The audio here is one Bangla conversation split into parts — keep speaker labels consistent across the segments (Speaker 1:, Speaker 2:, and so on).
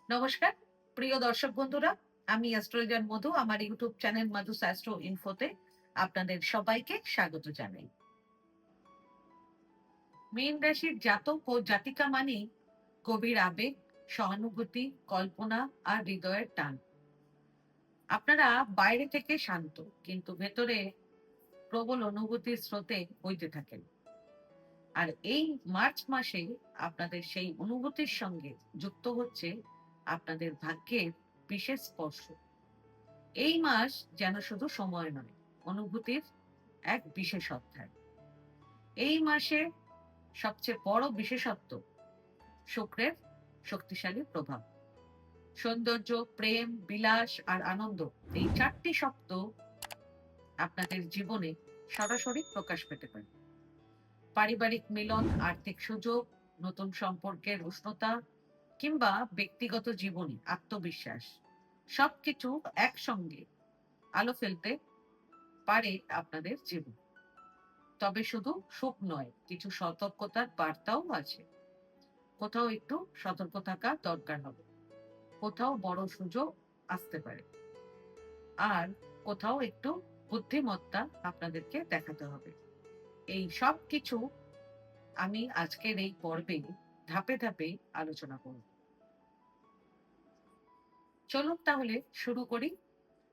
Speaker 1: নমস্কার প্রিয় দর্শক বন্ধুরা, আমি অ্যাস্ট্রোলজার মধু। আমার ইউটিউব চ্যানেল মধুস অ্যাস্ট্রো ইনফোতে আপনাদের সবাইকে স্বাগত জানাই। মীন রাশির জাতক ও জাতিকা মানেই গভীর আবেগ, সহানুভূতি, কল্পনা আর হৃদয়ের টান। আপনারা বাইরে থেকে শান্ত, কিন্তু ভেতরে প্রবল অনুভূতির স্রোতে বইতে থাকেন। আর এই মার্চ মাসে আপনাদের সেই অনুভূতির সঙ্গে যুক্ত হচ্ছে আপনাদের ভাগ্যের বিশেষ স্পর্শ। এই মাস যেন শুধু সময় নয়, অনুভূতির এক বিশেষ অধ্যায়। এই মাসে সবচেয়ে বড় বিশেষত্ব শুক্রের শক্তিশালী প্রভাব। সৌন্দর্য, প্রেম, বিলাস আর আনন্দ, এই চারটি শব্দ আপনাদের জীবনে সরাসরি প্রকাশ পেতে পারে। পারিবারিক মিলন, আর্থিক সুযোগ, নতুন সম্পর্কের উষ্ণতা কিংবা ব্যক্তিগত জীবনে আত্মবিশ্বাস, সবকিছু একসঙ্গে আলো ফেলতে পারে আপনাদের জীবন। তবে শুধু সুখ নয়, কিছু সতর্কতার বার্তাও আছে। কোথাও একটু সতর্ক থাকা দরকার হবে, কোথাও বড় সুযোগ আসতে পারে, আর কোথাও একটু বুদ্ধিমত্তা আপনাদেরকে দেখাতে হবে। এই সব কিছু আমি আজকের এই পর্বে ধাপে ধাপে আলোচনা করব। চলুন তাহলে শুরু করি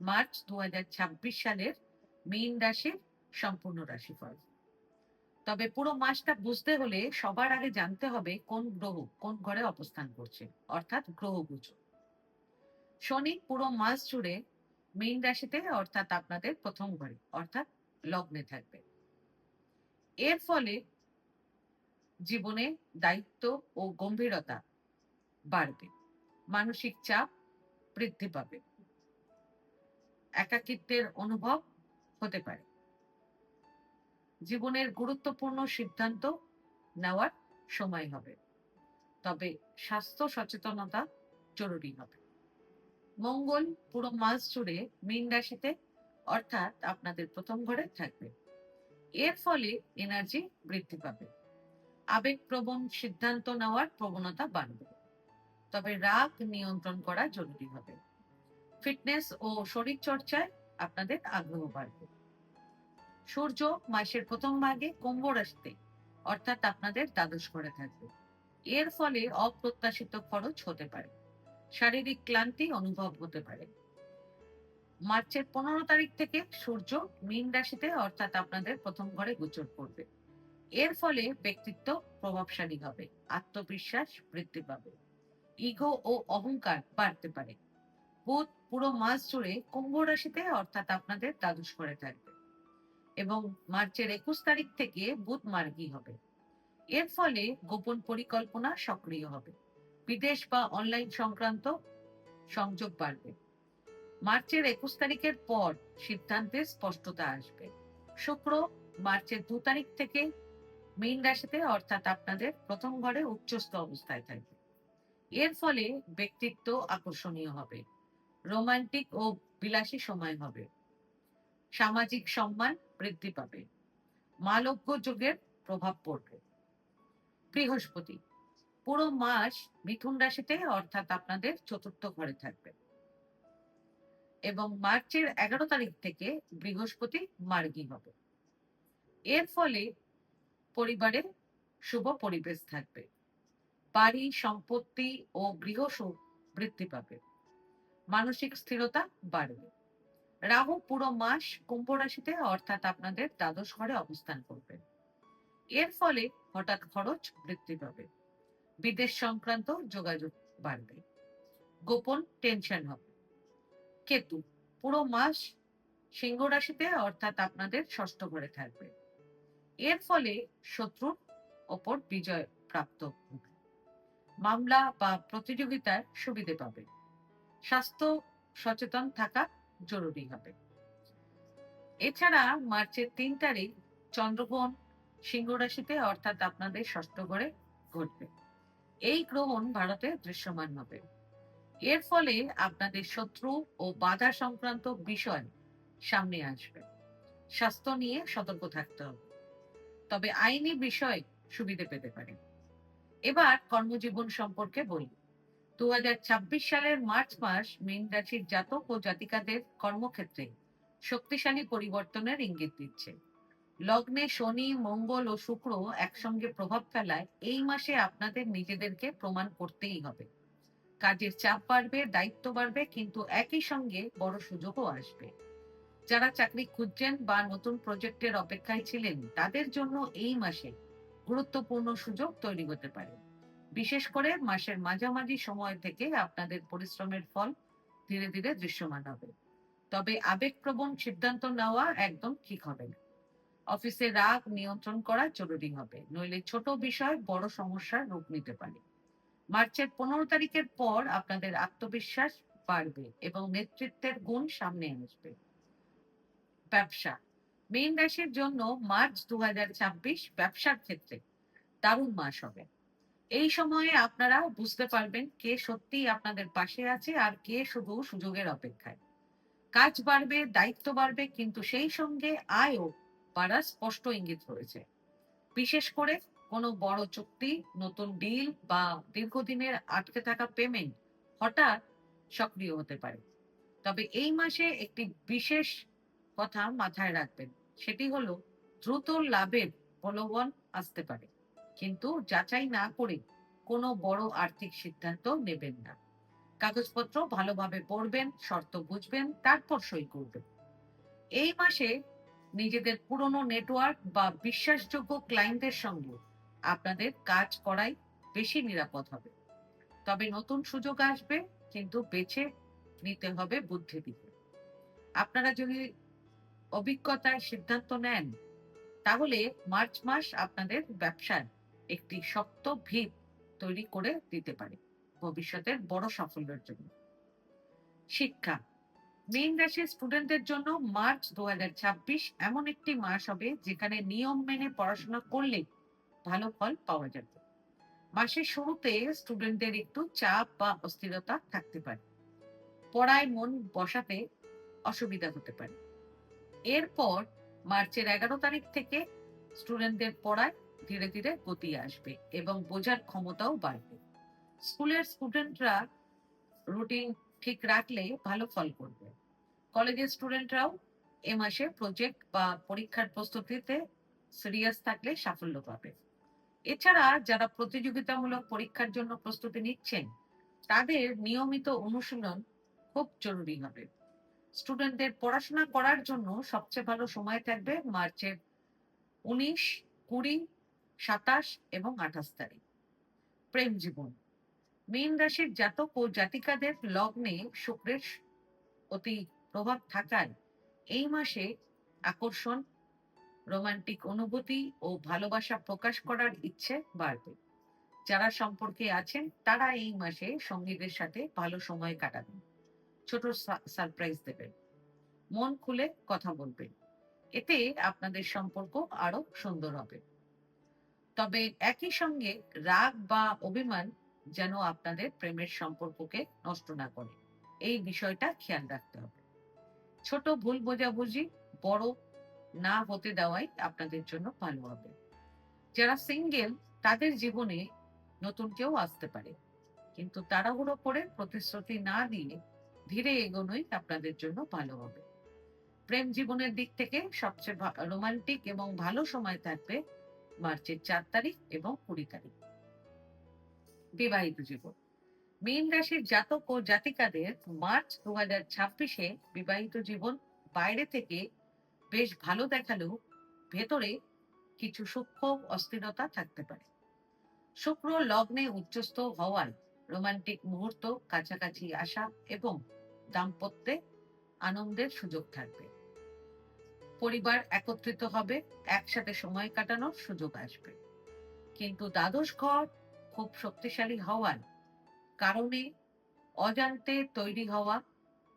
Speaker 1: মার্চ 2026 সালের মীন রাশির সম্পূর্ণ রাশিফল। তবে পুরো মাসটা বুঝতে হলে সবার আগে জানতে হবে কোন গ্রহ কোন ঘরে অবস্থান করছে, অর্থাৎ গ্রহগুচ্ছ। শনি পুরো মাস জুড়ে মীন রাশিতে, অর্থাৎ আপনাদের প্রথম ঘরে, অর্থাৎ লগ্নে থাকবে। এর ফলে জীবনে দায়িত্ব ও গম্ভীরতা বাড়বে, মানসিক চাপ বৃদ্ধি পাবে, একাকিত্বের অনুভব হতে পারে, জীবনের গুরুত্বপূর্ণ সিদ্ধান্ত নেওয়ার সময় হবে। তবে স্বাস্থ্য সচেতনতা জরুরি হবে। মঙ্গল পুরো মাস জুড়ে মীন রাশিতে, অর্থাৎ আপনাদের প্রথম ঘরে থাকবে। এর ফলে এনার্জি বৃদ্ধি পাবে, আবেগপ্রবণ সিদ্ধান্ত নেওয়ার প্রবণতা বাড়বে। তবে রাগ নিয়ন্ত্রণ করা জরুরি হবে। ফিটনেস ও শরীর চর্চায় আপনাদের আগ্রহ বাড়বে। সূর্য মাসের প্রথম ভাগে কুম্ভ রাশিতে, অর্থাৎ আপনাদের দ্বাদশ ঘরে থাকবে। এর ফলে অপ্রত্যাশিত খরচ হতে পারে, শারীরিক ক্লান্তি অনুভব হতে পারে। মার্চের 15 তারিখ থেকে সূর্য মীন রাশিতে, অর্থাৎ আপনাদের প্রথম ঘরে গোচর করবে। এর ফলে ব্যক্তিত্ব প্রভাবশালী হবে, আত্মবিশ্বাস বৃদ্ধি পাবে, ইগো ও অহংকার বাড়তে পারে। বুধ পুরো মাস জুড়ে কুম্ভ রাশিতে, অর্থাৎ আপনাদের দ্বাদশ ঘরে থাকবে এবং মার্চের 21 তারিখ থেকে বুধ মার্গী হবে। এর ফলে গোপন পরিকল্পনা সক্রিয় হবে, বিদেশ বা অনলাইন সংক্রান্ত সংযোগ বাড়বে। মার্চের 21 তারিখের পর সিদ্ধান্তে স্পষ্টতা আসবে। শুক্র মার্চের 2 তারিখ থেকে মীন রাশিতে, অর্থাৎ আপনাদের প্রথম ঘরে উচ্চস্থ অবস্থায় থাকবে। এর ফলে ব্যক্তিত্ব আকর্ষণীয় হবে, রোমান্টিক ও বিলাসী সময় হবে, সামাজিক সম্মান বৃদ্ধি পাবে, মালব্য যোগের প্রভাব পড়বে। বৃহস্পতি পুরো মাস মিথুন রাশিতে, অর্থাৎ আপনাদের চতুর্থ ঘরে থাকবে এবং মার্চের 11 তারিখ থেকে বৃহস্পতি মার্গী হবে। এর ফলে পরিবারে শুভ পরিবেশ থাকবে, বাড়ি, সম্পত্তি ও গৃহসুখ বৃদ্ধি পাবে, মানসিক স্থিরতা বাড়বে। রাহু পুরো মাস কুম্ভ রাশিতে, অর্থাৎ আপনাদের দ্বাদশ ঘরে অবস্থান করবে। এর ফলে হঠাৎ খরচ বৃদ্ধি পাবে, বিদেশ সংক্রান্ত যোগাযোগ বাড়বে, গোপন টেনশন হবে। কেতু পুরো মাস সিংহ রাশিতে, অর্থাৎ আপনাদের ষষ্ঠ ঘরে থাকবে। এর ফলে শত্রুর ওপর বিজয় প্রাপ্ত হবে, মামলা বা প্রতিযোগিতার সুবিধে পাবে, স্বাস্থ্য সচেতন থাকা জরুরি হবে। এছাড়া মার্চের 3 তারিখ চন্দ্রগ্রহণ সিংহ রাশিতে, অর্থাৎ আপনাদের ষষ্ঠ ঘরে ঘটবে। এই গ্রহণ ভারতে দৃশ্যমান হবে। এর ফলে আপনাদের শত্রু ও বাধা সংক্রান্ত বিষয় সামনে আসবে, স্বাস্থ্য নিয়ে সতর্ক থাকতে হবে। তবে আইনি বিষয় সুবিধে পেতে পারে। এবার কর্মজীবন সম্পর্কে বলি। সালের মার্চ মাস মীন রাশির জাতক ও জাতিকাদের কর্মক্ষেত্রে শক্তিশালী পরিবর্তনের ইঙ্গিত দিচ্ছে। লগ্নে শনি, মঙ্গল ও শুক্র একসঙ্গে প্রভাব ফেলায় এই মাসে আপনাদের নিজেদেরকে প্রমাণ করতেই হবে। কাজের চাপ বাড়বে, দায়িত্ব বাড়বে, কিন্তু একই সঙ্গে বড় সুযোগও আসবে। যারা চাকরি খুঁজছেন বা নতুন প্রজেক্টের অপেক্ষায় ছিলেন, তাদের জন্য এই মাসে গুরুত্বপূর্ণ সুযোগ তৈরি হতে পারে। বিশেষ করে মাসের মাঝামাঝি সময় থেকে আপনাদের পরিশ্রমের ফল ধীরে ধীরে দৃশ্যমান হবে। তবে আবেগপ্রবণ সিদ্ধান্ত নেওয়া একদম ঠিক হবে না। অফিসে রাগ নিয়ন্ত্রণ করা জরুরি হবে, নইলে ছোট বিষয় বড় সমস্যার রূপ নিতে পারে। মার্চের 15 তারিখের পর আপনাদের আত্মবিশ্বাস বাড়বে এবং নেতৃত্বের গুণ সামনে আসবে। ব্যবসা, মীন রাশির জন্য মার্চ 2026 ব্যবসার ক্ষেত্রে দারুণ মাস হবে। এই সময়ে আপনারা বুঝতে পারবেন কে সত্যিই আপনাদের পাশে আছে আর কে শুধু সুযোগের অপেক্ষায়। কাজ বাড়বে, দায়িত্ব বাড়বে, কিন্তু সেই সঙ্গে আয়ও বাড়ার স্পষ্ট ইঙ্গিত রয়েছে। বিশেষ করে কোনো বড় চুক্তি, নতুন ডিল বা দীর্ঘদিনের আটকে থাকা পেমেন্ট হঠাৎ সক্রিয় হতে পারে। তবে এই মাসে একটি বিশেষ কথা মাথায় রাখবেন, সেটি হলো দ্রুত লাভের প্রলোভন আসতে পারে, কিন্তু যাচাই না করে কোনো বড় আর্থিক সিদ্ধান্ত নেবেন না। কাগজপত্র ভালোভাবে পড়বেন, শর্ত বুঝবেন, তারপর সই করবেন। এই মাসে নিজেদের পুরনো নেটওয়ার্ক বা বিশ্বাসযোগ্য ক্লায়েন্টের সঙ্গে আপনাদের কাজ করাই বেশি নিরাপদ হবে। তবে নতুন সুযোগ আসবে, কিন্তু বেছে নিতে হবে বুদ্ধি দিয়ে। আপনারা যদি অভিজ্ঞতার সিদ্ধান্ত নেন, তাহলে মার্চ মাস আপনাদের ব্যবসার একটি শক্ত ভিত তৈরি করে দিতে পারে ভবিষ্যতের বড় সাফল্যের জন্য। শিক্ষা, মীন রাশির স্টুডেন্টদের জন্য মার্চ 2026 এমন একটি মাস হবে যেখানে নিয়ম মেনে পড়াশোনা করলে ভালো ফল পাওয়া যাবে। মাসের শুরুতে স্টুডেন্টদের একটু চাপ বা অস্থিরতা থাকতে পারে, পড়ায় মন বসাতে অসুবিধা হতে পারে। এরপর মার্চের 11 তারিখ থেকে স্টুডেন্টদের পড়ায় ধীরে ধীরে গতি আসবে এবং বোঝার ক্ষমতাও বাড়বে। স্কুলের স্টুডেন্টরা রুটিন ঠিক রাখলে ভালো ফল করবে। কলেজের স্টুডেন্টরাও এ মাসে প্রজেক্ট বা পরীক্ষার প্রস্তুতিতে সিরিয়াস থাকলে সাফল্য পাবে। এছাড়া যারা প্রতিযোগিতামূলক পরীক্ষার জন্য প্রস্তুতি নিচ্ছেন, তাদের নিয়মিত অনুশীলন খুব জরুরি হবে। স্টুডেন্টদের পড়াশোনা করার জন্য সবচেয়ে ভালো সময় থাকবে মার্চের 19, 20, 27 এবং 28 তারিখ। প্রেম জীবন, মীন রাশির জাতক ও জাতিকাদের লগ্নে শুক্রের অতি প্রভাব থাকায় এই মাসে আকর্ষণ, রোমান্টিক অনুভূতি ও ভালোবাসা প্রকাশ করার ইচ্ছে বাড়বে। যারা সম্পর্কে আছেন তারা এই মাসে সঙ্গীদের সাথে ভালো সময় কাটাবেন, ছোট সারপ্রাইজ দেবেন, মন খুলে কথা বলবেন। এতে আপনাদের সম্পর্ক আরো সুন্দর হবে। তবে একই সঙ্গে রাগ বা অভিমান যেন আপনাদের প্রেমের সম্পর্ককে নষ্ট না করে, এই বিষয়টা খেয়াল রাখতে হবে। ছোট ভুল বোঝাবুঝি বড় না হতে দেওয়াই আপনাদের জন্য ভালো হবে। যারা সিঙ্গেল, তাদের জীবনে নতুন কেউ আসতে পারে, কিন্তু তাড়াহুড়ো করে প্রতিশ্রুতি না দিয়ে ধীরে এগোনোই আপনাদের জন্য ভালো হবে। প্রেম জীবনের দিক থেকে সবচেয়ে রোমান্টিক এবং ভালো সময় থাকবে মার্চের 4 তারিখ এবং 20 তারিখ। বিবাহিত জীবন, মীন রাশির জাতক ও জাতিকাদের মার্চ 2026-এ বিবাহিত জীবন বাইরে থেকে বেশ ভালো দেখালেও ভেতরে কিছু সূক্ষ্ম অস্থিরতা থাকতে পারে। শুক্র লগ্নে উচ্চস্থ হওয়ায় রোমান্টিক মুহূর্ত, কাছাকাছি আসা এবং দাম্পত্যে আনন্দের সুযোগ থাকবে। পরিবার একত্রিত হবে, একসাথে সময় কাটানোর সুযোগ আসবে। কিন্তু দ্বাদশ ঘর খুব শক্তিশালী হওয়ার কারণে অজান্তে তৈরি হওয়া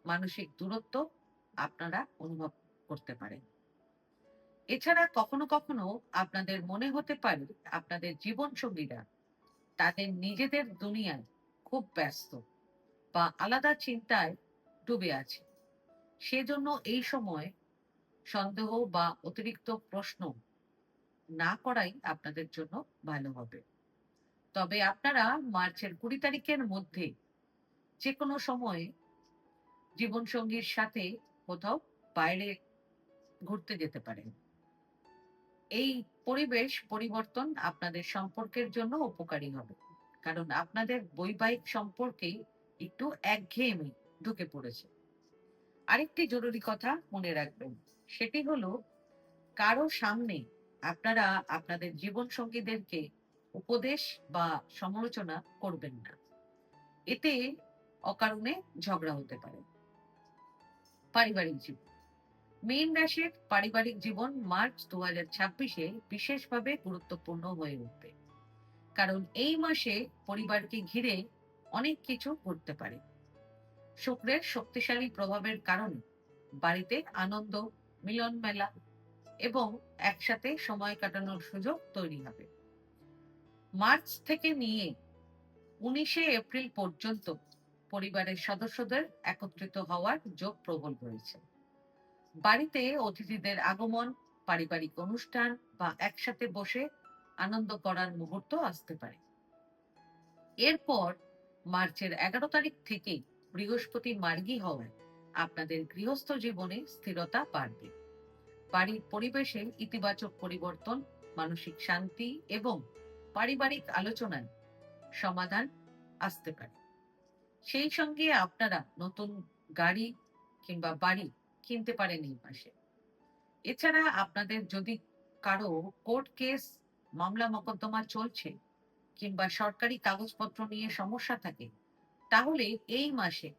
Speaker 1: মানসিক দূরত্ব আপনারা অনুভব করতে পারেন। এছাড়া কখনো কখনো আপনাদের মনে হতে পারে আপনাদের জীবন সঙ্গীরা তাদের নিজেদের দুনিয়ায় খুব ব্যস্ত বা আলাদা চিন্তায় ডুবে আছে। সেজন্য এই সময় সন্দেহ বা অতিরিক্ত প্রশ্ন না করাই আপনাদের জন্য ভালো হবে। তবে আপনারা মার্চের 20 তারিখের মধ্যে যে কোনো সময়ে জীবনসঙ্গীর সাথে কোথাও বাইরে ঘুরতে যেতে পারেন। এই পরিবেশ পরিবর্তন আপনাদের সম্পর্কের জন্য উপকারী হবে। কারণ আপনাদের বৈবাহিক সম্পর্কে একটু একঘেয়েমি ঢুকে পড়েছে। আরেকটি জরুরি কথা মনে রাখবেন। সেটি হলো কারো সামনে আপনারা আপনাদের জীবনসঙ্গীদেরকে উপদেশ বা সমালোচনা করবেন না। এতে অকারণে ঝগড়া হতে পারে। পারিবারিক জীবন। মীন রাশির পারিবারিক জীবন মার্চ 2026-এ বিশেষভাবে গুরুত্বপূর্ণ হয়ে উঠবে। কারণ এই মাসে পরিবারকে ঘিরে অনেক কিছু ঘটতে পারে। শুক্রের শক্তিশালী প্রভাবের কারণে বাড়িতে আনন্দ, মিলন মেলা এবং একসাথে সময় কাটানোর সুযোগ তৈরি হবে। মার্চ থেকে নিয়ে 19শে এপ্রিল পর্যন্ত পরিবারের সদস্যদের একত্রিত হওয়ার যোগ প্রবল রয়েছে। বাড়িতে অতিথিদের আগমন, পারিবারিক অনুষ্ঠান বা একসাথে বসে আনন্দ করার মুহূর্ত আসতে পারে। এরপর মার্চের 11 তারিখ থেকে বৃহস্পতি মার্গী হওয়ায় আপনাদের গৃহস্থ জীবনে স্থিরতা বাড়বে। বাড়ির পরিবেশে ইতিবাচক পরিবর্তন, মানসিক শান্তি এবং পারিবারিক আলোচনায় সমাধান আসতে পারে। সেই সঙ্গে আপনারা নতুন গাড়ি কিংবা বাড়ি কিনতে পারেন এই মাসে। এছাড়া আপনাদের যদি কারো কোর্ট কেস, মামলা মোকদ্দমা চলছে কিংবা সরকারি কাগজপত্র নিয়ে সমস্যা থাকে, তাহলে এই মাসে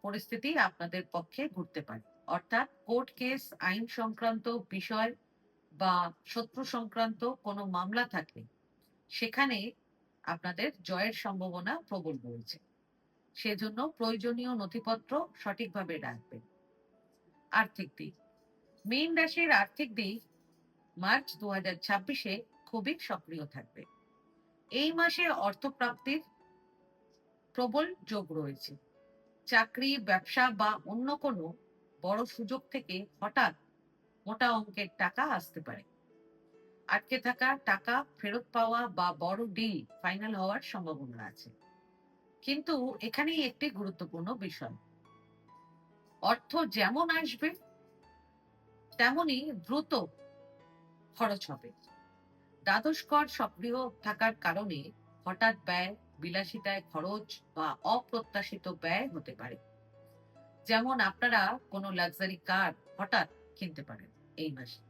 Speaker 1: পরিস্থিতি আপনাদের পক্ষে ঘুরতে পারে। অর্থাৎ কোর্ট কেস, আইন সংক্রান্ত বিষয় বা শত্রু সংক্রান্ত কোনো মামলা থাকলে সেখানে আপনাদের জয়ের সম্ভাবনা প্রবল রয়েছে। সেজন্য প্রয়োজনীয় নথিপত্র সঠিকভাবে রাখবেন। আর্থিক দিক। মীন রাশির আর্থিক দিক মার্চ 2026-এ খুবই সক্রিয় থাকবে। এই মাসে অর্থপ্রাপ্তির প্রবল যোগ রয়েছে। চাকরি, ব্যবসা বা অন্য কোনো বড় সুযোগ থেকে হঠাৎ মোটা অঙ্কের টাকা আসতে পারে। আটকে থাকা টাকা ফেরত পাওয়া বা বড় ডিল ফাইনাল হওয়ার সম্ভাবনা আছে। কিন্তু এখানেই একটি গুরুত্বপূর্ণ বিষয়, অর্থ যেমন আসবে তেমনই দ্রুত খরচ হবে। দ্বাদশ ঘর সক্রিয় থাকার কারণে হঠাৎ ব্যয়, বিলাসিতায় খরচ বা অপ্রত্যাশিত ব্যয় হতে পারে। যেমন আপনারা কোনো লাক্সারি কার হঠাৎ কিনতে পারেন এই মাসে।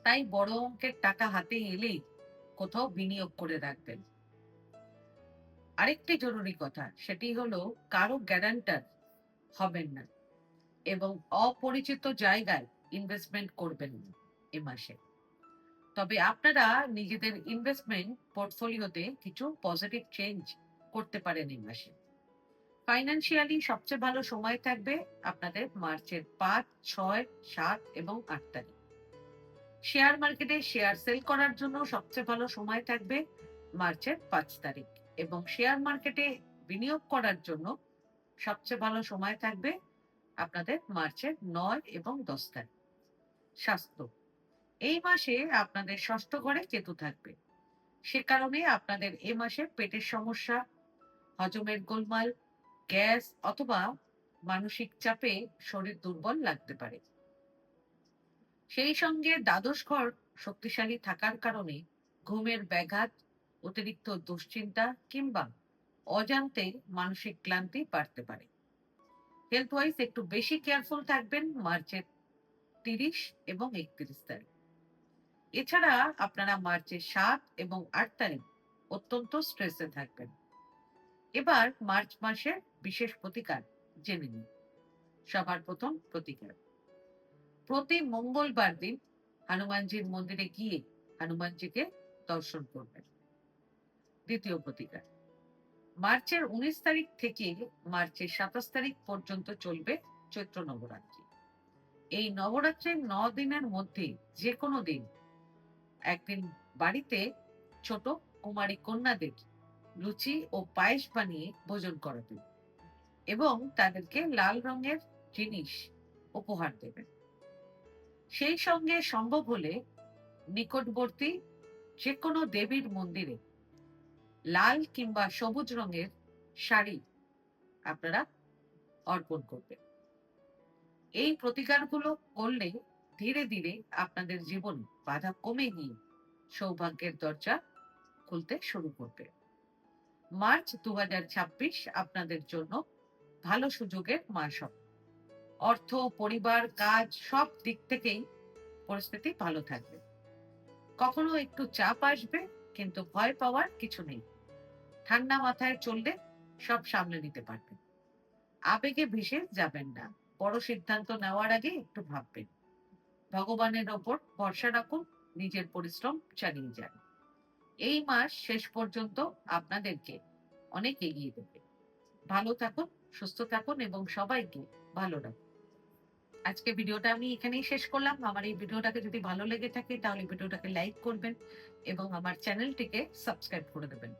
Speaker 1: তাই বড় অঙ্কের টাকা হাতে এলেই কোথাও বিনিয়োগ করে রাখবেন। আরেকটি জরুরি কথা, সেটি হলো কারো গ্যারান্টার হবেন না এবং অপরিচিত জায়গায় ইনভেস্টমেন্ট করবেন না এ মাসে। তবে আপনারা নিজেদের ইনভেস্টমেন্ট পোর্টফোলিওতে কিছু পজিটিভ চেঞ্জ করতে পারেন এই মাসে। ফাইন্যান্সিয়ালি সবচেয়ে ভালো সময় থাকবে আপনাদের মার্চের 5, 6, 7 এবং 8 তারিখ। শেয়ার মার্কেটে শেয়ার সেল করার জন্য সবচেয়ে ভালো সময় থাকবে মার্চের 5 তারিখ এবং শেয়ার মার্কেটে বিনিয়োগ করার জন্য সবচেয়ে ভালো সময় থাকবে আপনাদের মার্চের 9 এবং 10 তারিখ। স্বাস্থ্য। এই মাসে আপনাদের ষষ্ঠ ঘরে কেতু থাকবে। সে কারণে আপনাদের এ মাসে পেটের সমস্যা, হজমের গোলমাল, গ্যাস অথবা মানসিক চাপে শরীর দুর্বল লাগতে পারে। সেই সঙ্গে দ্বাদশ ঘর শক্তিশালী থাকার কারণে ঘুমের ব্যাঘাত, অতিরিক্ত দুশ্চিন্তা কিংবা অজান্তে মানসিক ক্লান্তি বাড়তে পারে। হেলথ ওয়াইজ একটু বেশি কেয়ারফুল থাকবেন মার্চের 30 এবং 31 তারিখ। এছাড়া আপনারা মার্চের 7 এবং 8 তারিখ অত্যন্ত স্ট্রেসে থাকবেন। এবার মার্চ মাসের বিশেষ প্রতিকার জেনে নিন। সবার প্রথম প্রতিকার, প্রতি মঙ্গলবার দিন হনুমানজির মন্দিরে গিয়ে হনুমানজিকে দর্শন করবেন। দ্বিতীয় প্রতিকার, মার্চের 19 তারিখ থেকে মার্চের 27 তারিখ পর্যন্ত চলবে চৈত্র নবরাত্রি। এই নবরাত্রির 9 দিনের মধ্যে যে কোনো দিন একদিন বাড়িতে ছোট কুমারী কন্যাদের লুচি ও পায়েস বানিয়ে ভোজন করাবেন এবং তাদেরকে লাল রঙের জিনিস উপহার দেবেন। সেই সঙ্গে সম্ভব হলে নিকটবর্তী যে কোনো দেবীর মন্দিরে লাল কিংবা সবুজ রঙের শাড়ি আপনারা অর্পণ করবেন। এই প্রতিকারগুলো করলে ধীরে ধীরে আপনাদের জীবনে বাধা কমে গিয়ে সৌভাগ্যের দরজা খুলতে শুরু করবে। মার্চ 2026 আপনাদের জন্য ভালো সুযোগের মাস হবে। অর্থ, পরিবার, কাজ সব দিক থেকেই পরিস্থিতি ভালো থাকবে। কখনো একটু চাপ আসবে, কিন্তু ভয় পাওয়ার কিছু নেই। ঠান্ডা মাথায় চললে সব সামলে নিতে পারবেন। আবেগে ভেসে যাবেন না। বড় সিদ্ধান্ত নেওয়ার আগে একটু ভাববেন। ভগবানের ওপর ভরসা রাখুন, নিজের পরিশ্রম চালিয়ে যান। এই মাস শেষ পর্যন্ত আপনাদেরকে অনেক এগিয়ে দেবে। ভালো থাকুন, সুস্থ থাকুন এবং সবাইকে ভালো রাখুন। আজকে ভিডিওটা আমি এখানেই শেষ করলাম। আমার এই ভিডিওটাকে যদি ভালো লেগে থাকে তাহলে ভিডিওটাকে লাইক করবেন এবং আমার চ্যানেলটিকে সাবস্ক্রাইব করে দেবেন।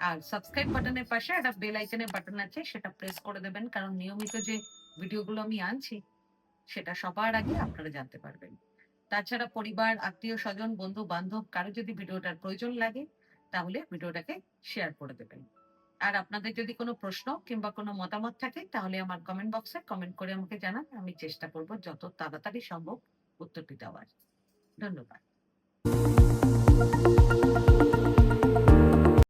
Speaker 1: আর সাবস্ক্রাইব বাটনের পাশে একটা বেল আইকনের বাটন আছে, সেটা প্রেস করে দেবেন, কারণ নিয়মিত যে ভিডিওগুলো আমি আনছি সেটা সবার আগে আপনারা জানতে পারবেন। তাছাড়া পরিবার, আত্মীয় স্বজন, বন্ধু বান্ধব কারো যদি ভিডিওটার প্রয়োজন লাগে তাহলে ভিডিওটাকে শেয়ার করে দেবেন। আর আপনাদের যদি কোনো প্রশ্ন কিংবা কোনো মতামত থাকে তাহলে আমার কমেন্ট বক্সে কমেন্ট করে আমাকে জানান। আমি চেষ্টা করব যত তাড়াতাড়ি সম্ভব উত্তরটি দেওয়ার। ধন্যবাদ।